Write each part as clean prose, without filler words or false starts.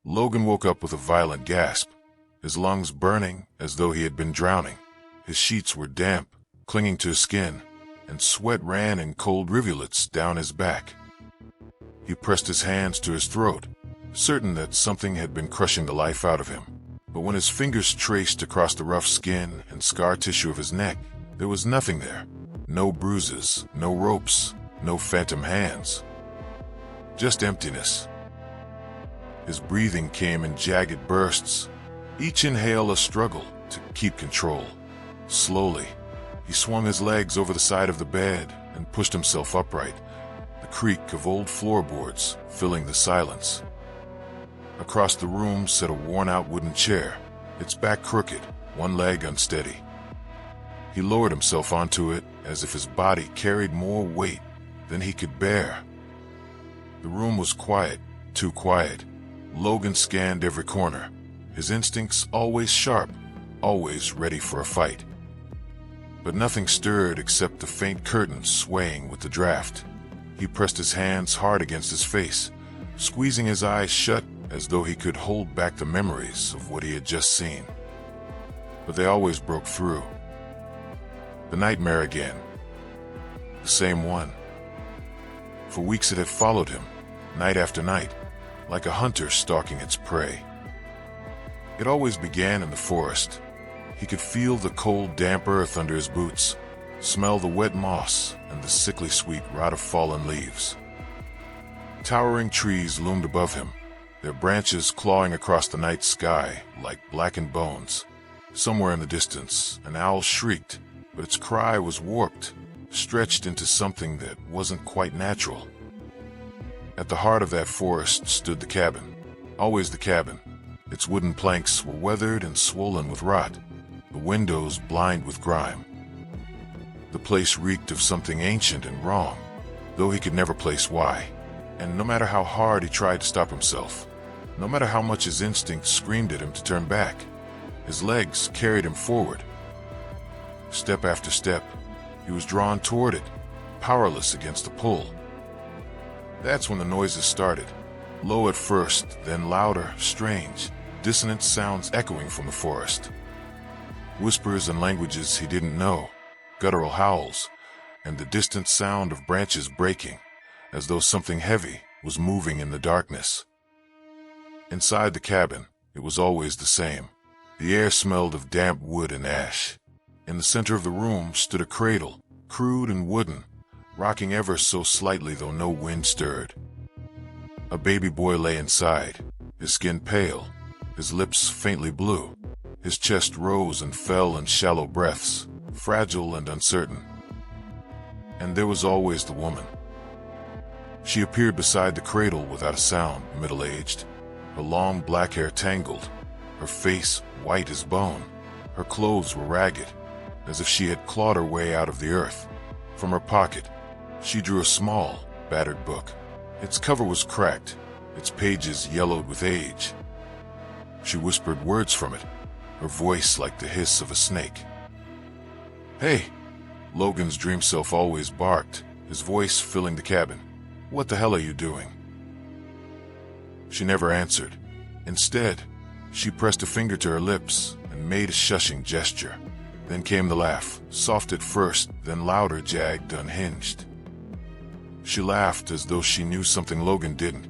Logan woke up with a violent gasp, his lungs burning as though he had been drowning. His sheets were damp, clinging to his skin, and sweat ran in cold rivulets down his back. He pressed his hands to his throat, certain that something had been crushing the life out of him. But when his fingers traced across the rough skin and scar tissue of his neck, there was nothing there. No bruises, no ropes, no phantom hands. Just emptiness. His breathing came in jagged bursts, each inhale a struggle to keep control. Slowly, he swung his legs over the side of the bed and pushed himself upright, the creak of old floorboards filling the silence. Across the room sat a worn-out wooden chair, its back crooked, one leg unsteady. He lowered himself onto it as if his body carried more weight than he could bear. The room was quiet, too quiet. Logan scanned every corner, his instincts always sharp, always ready for a fight. But nothing stirred except the faint curtains swaying with the draft. He pressed his hands hard against his face, squeezing his eyes shut as though he could hold back the memories of what he had just seen. But they always broke through. The nightmare again. The same one. For weeks it had followed him, night after night, like a hunter stalking its prey. It always began in the forest. He could feel the cold, damp earth under his boots, smell the wet moss and the sickly sweet rot of fallen leaves. Towering trees loomed above him, their branches clawing across the night sky like blackened bones. Somewhere in the distance, an owl shrieked, but its cry was warped, stretched into something that wasn't quite natural. At the heart of that forest stood the cabin, always the cabin. Its wooden planks were weathered and swollen with rot, the windows blind with grime. The place reeked of something ancient and wrong, though he could never place why. And no matter how hard he tried to stop himself, no matter how much his instincts screamed at him to turn back, his legs carried him forward. Step after step, he was drawn toward it, powerless against the pull. That's when the noises started. Low at first, then louder, strange, dissonant sounds echoing from the forest. Whispers and languages he didn't know, guttural howls, and the distant sound of branches breaking, as though something heavy was moving in the darkness. Inside the cabin, it was always the same. The air smelled of damp wood and ash. In the center of the room stood a cradle, crude and wooden, rocking ever so slightly though no wind stirred. A baby boy lay inside, his skin pale, his lips faintly blue. His chest rose and fell in shallow breaths, fragile and uncertain. And there was always the woman. She appeared beside the cradle without a sound, middle-aged, her long black hair tangled, her face white as bone. Her clothes were ragged, as if she had clawed her way out of the earth. From her pocket, she drew a small, battered book. Its cover was cracked, its pages yellowed with age. She whispered words from it, her voice like the hiss of a snake. "Hey!" Logan's dream self always barked, his voice filling the cabin. "What the hell are you doing?" She never answered. Instead, she pressed a finger to her lips and made a shushing gesture. Then came the laugh, soft at first, then louder, jagged, unhinged. She laughed as though she knew something Logan didn't,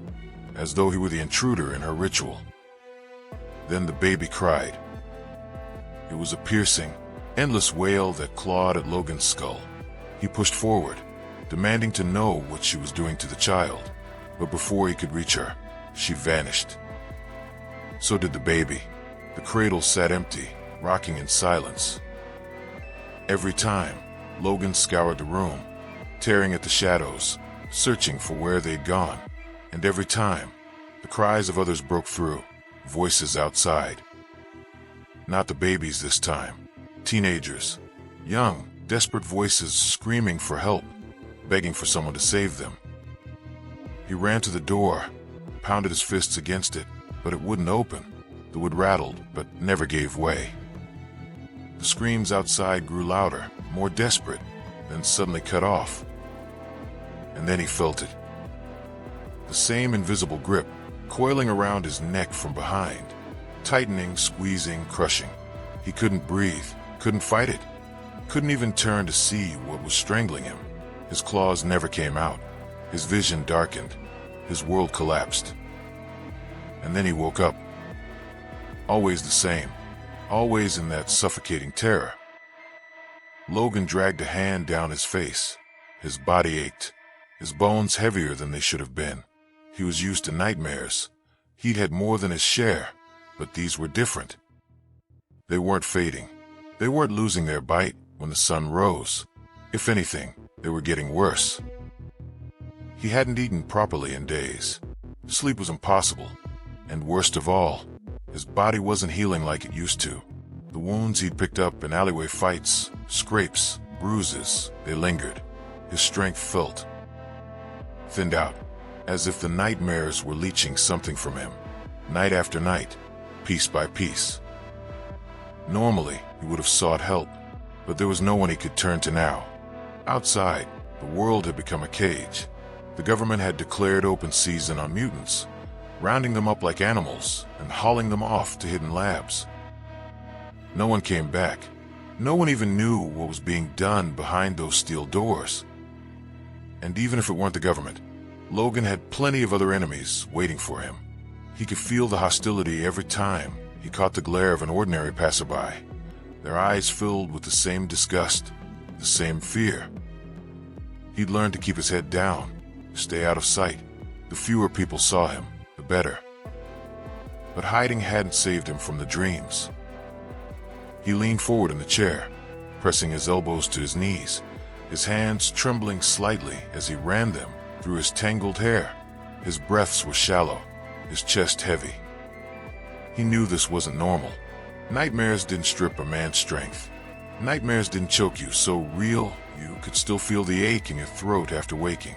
as though he were the intruder in her ritual. Then the baby cried. It was a piercing, endless wail that clawed at Logan's skull. He pushed forward, demanding to know what she was doing to the child. But before he could reach her, she vanished. So did the baby. The cradle sat empty, rocking in silence. Every time, Logan scoured the room, tearing at the shadows, searching for where they'd gone. And every time, the cries of others broke through, voices outside. Not the babies this time. Teenagers. Young, desperate voices screaming for help, begging for someone to save them. He ran to the door, pounded his fists against it, but it wouldn't open. The wood rattled, but never gave way. The screams outside grew louder, more desperate, then suddenly cut off. And then he felt it. The same invisible grip, coiling around his neck from behind, tightening, squeezing, crushing. He couldn't breathe, couldn't fight it, couldn't even turn to see what was strangling him. His claws never came out. His vision darkened. His world collapsed. And then he woke up. Always the same. Always in that suffocating terror. Logan dragged a hand down his face. His body ached. His bones heavier than they should have been. He was used to nightmares. He'd had more than his share, but these were different. They weren't fading. They weren't losing their bite when the sun rose. If anything, they were getting worse. He hadn't eaten properly in days. Sleep was impossible. And worst of all, his body wasn't healing like it used to. The wounds he'd picked up in alleyway fights, scrapes, bruises, they lingered. His strength felt thinned out, as if the nightmares were leeching something from him, night after night, piece by piece. Normally, he would have sought help, but there was no one he could turn to now. Outside, the world had become a cage. The government had declared open season on mutants, rounding them up like animals and hauling them off to hidden labs. No one came back. No one even knew what was being done behind those steel doors. And even if it weren't the government, Logan had plenty of other enemies waiting for him. He could feel the hostility every time he caught the glare of an ordinary passerby, their eyes filled with the same disgust, the same fear. He'd learned to keep his head down, stay out of sight. The fewer people saw him, the better. But hiding hadn't saved him from the dreams. He leaned forward in the chair, pressing his elbows to his knees, his hands trembling slightly as he ran them through his tangled hair. His breaths were shallow, his chest heavy. He knew this wasn't normal. Nightmares didn't strip a man's strength. Nightmares didn't choke you so real you could still feel the ache in your throat after waking.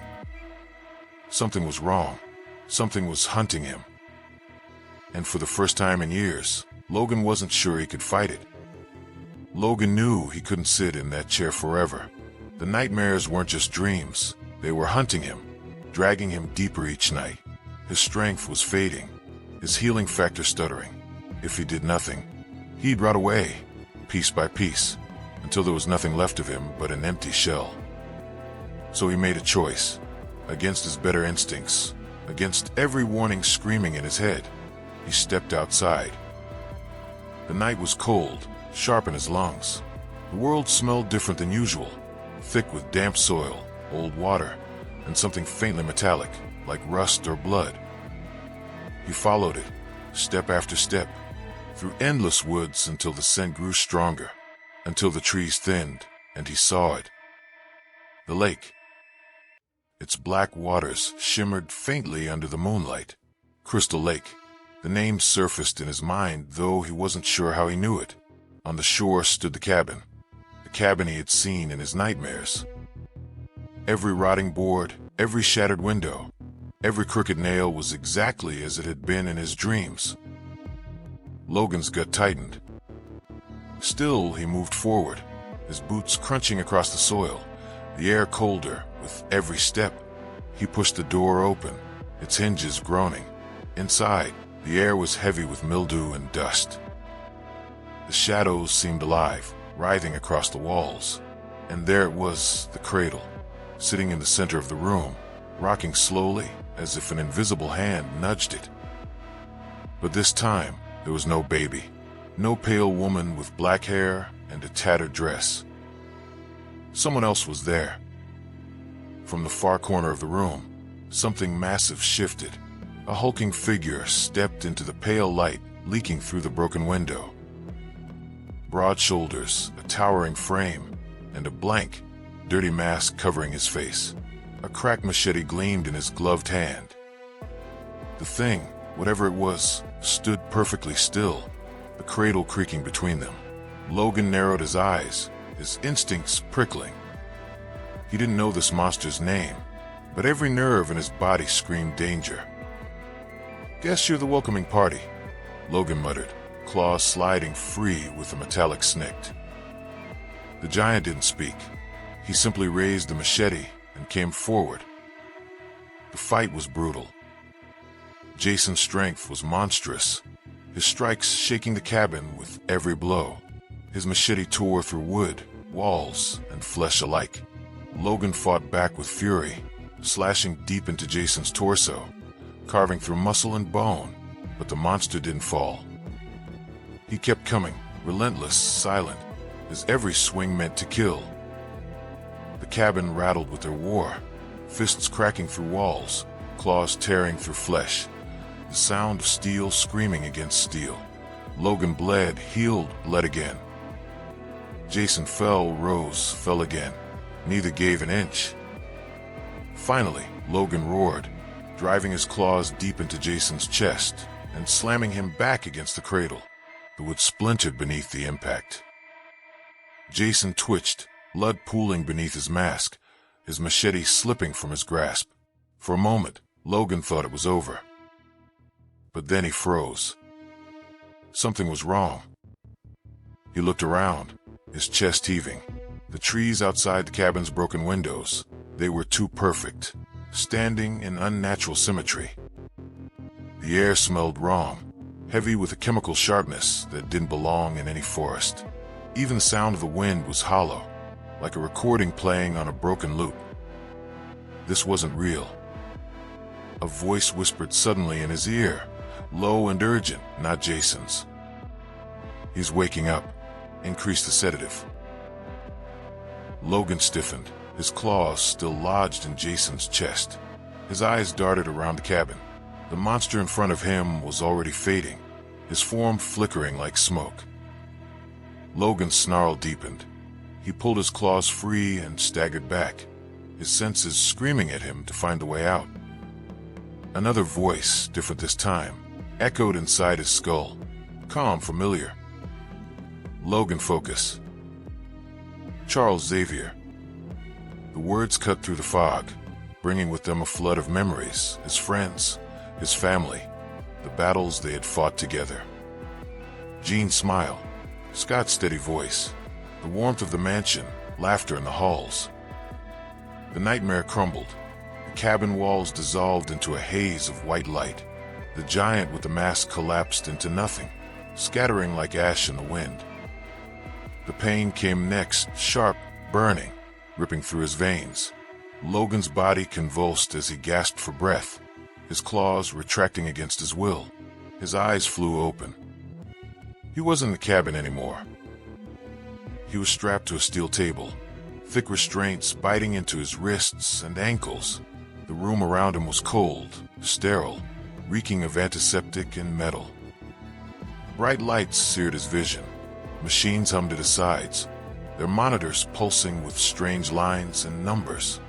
Something was wrong. Something was hunting him. And for the first time in years, Logan wasn't sure he could fight it. Logan knew he couldn't sit in that chair forever. The nightmares weren't just dreams. They were hunting him, dragging him deeper each night. His strength was fading, his healing factor stuttering. If he did nothing, he'd rot away, piece by piece, until there was nothing left of him but an empty shell. So he made a choice, against his better instincts, against every warning screaming in his head. He stepped outside. The night was cold, sharp in his lungs. The world smelled different than usual, thick with damp soil, old water, and something faintly metallic, like rust or blood. He followed it, step after step, through endless woods until the scent grew stronger, until the trees thinned, and he saw it. The lake. Its black waters shimmered faintly under the moonlight. Crystal Lake. The name surfaced in his mind, though he wasn't sure how he knew it. On the shore stood the cabin he had seen in his nightmares. Every rotting board, every shattered window, every crooked nail was exactly as it had been in his dreams. Logan's gut tightened. Still, he moved forward, his boots crunching across the soil, the air colder with every step. He pushed the door open, its hinges groaning. Inside, the air was heavy with mildew and dust. The shadows seemed alive, writhing across the walls. And there it was, the cradle, sitting in the center of the room, rocking slowly as if an invisible hand nudged it. But this time, there was no baby, no pale woman with black hair and a tattered dress. Someone else was there. From the far corner of the room, something massive shifted. A hulking figure stepped into the pale light leaking through the broken window. Broad shoulders, a towering frame, and a blank, dirty mask covering his face. A cracked machete gleamed in his gloved hand. The thing, whatever it was, stood perfectly still, the cradle creaking between them. Logan narrowed his eyes, his instincts prickling. He didn't know this monster's name, but every nerve in his body screamed danger. "Guess you're the welcoming party," Logan muttered, claws sliding free with a metallic snick. The giant didn't speak. He simply raised the machete and came forward. The fight was brutal. Jason's strength was monstrous, his strikes shaking the cabin with every blow. His machete tore through wood, walls, and flesh alike. Logan fought back with fury, slashing deep into Jason's torso, carving through muscle and bone, but the monster didn't fall. He kept coming, relentless, silent, his every swing meant to kill. The cabin rattled with their war, fists cracking through walls, claws tearing through flesh, the sound of steel screaming against steel. Logan bled, healed, bled again. Jason fell, rose, fell again. Neither gave an inch. Finally, Logan roared, driving his claws deep into Jason's chest and slamming him back against the cradle. The wood splintered beneath the impact. Jason twitched, blood pooling beneath his mask, his machete slipping from his grasp. For a moment, Logan thought it was over. But then he froze. Something was wrong. He looked around, his chest heaving. The trees outside the cabin's broken windows, they were too perfect, standing in unnatural symmetry. The air smelled wrong, heavy with a chemical sharpness that didn't belong in any forest. Even the sound of the wind was hollow, like a recording playing on a broken loop. This wasn't real. A voice whispered suddenly in his ear, low and urgent, not Jason's. He's waking up. Increase the sedative. Logan stiffened, his claws still lodged in Jason's chest. His eyes darted around the cabin. The monster in front of him was already fading, his form flickering like smoke. Logan's snarl deepened. He pulled his claws free and staggered back, his senses screaming at him to find the way out. Another voice, different this time, echoed inside his skull, calm, familiar. Logan, focus. Charles Xavier. The words cut through the fog, bringing with them a flood of memories, his friends, his family, the battles they had fought together. Jean's smile, Scott's steady voice, the warmth of the mansion, laughter in the halls. The nightmare crumbled. The cabin walls dissolved into a haze of white light. The giant with the mask collapsed into nothing, scattering like ash in the wind. The pain came next, sharp, burning, ripping through his veins. Logan's body convulsed as he gasped for breath, his claws retracting against his will. His eyes flew open. He wasn't in the cabin anymore. He was strapped to a steel table, thick restraints biting into his wrists and ankles. The room around him was cold, sterile, reeking of antiseptic and metal. Bright lights seared his vision. Machines hummed at his sides, their monitors pulsing with strange lines and numbers.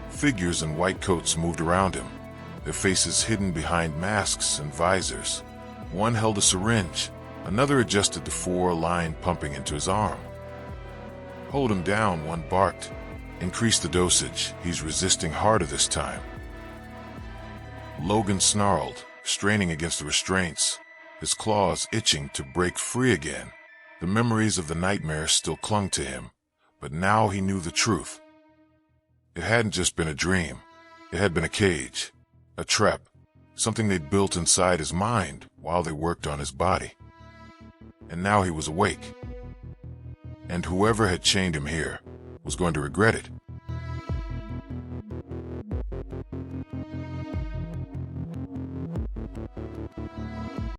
Figures in white coats moved around him, their faces hidden behind masks and visors. One held a syringe, another adjusted the 4-line pumping into his arm. Hold him down, one barked. Increase the dosage, he's resisting harder this time. Logan snarled, straining against the restraints, his claws itching to break free again. The memories of the nightmare still clung to him, but now he knew the truth. It hadn't just been a dream. It had been a cage, a trap, something they'd built inside his mind while they worked on his body. And now he was awake. And whoever had chained him here was going to regret it.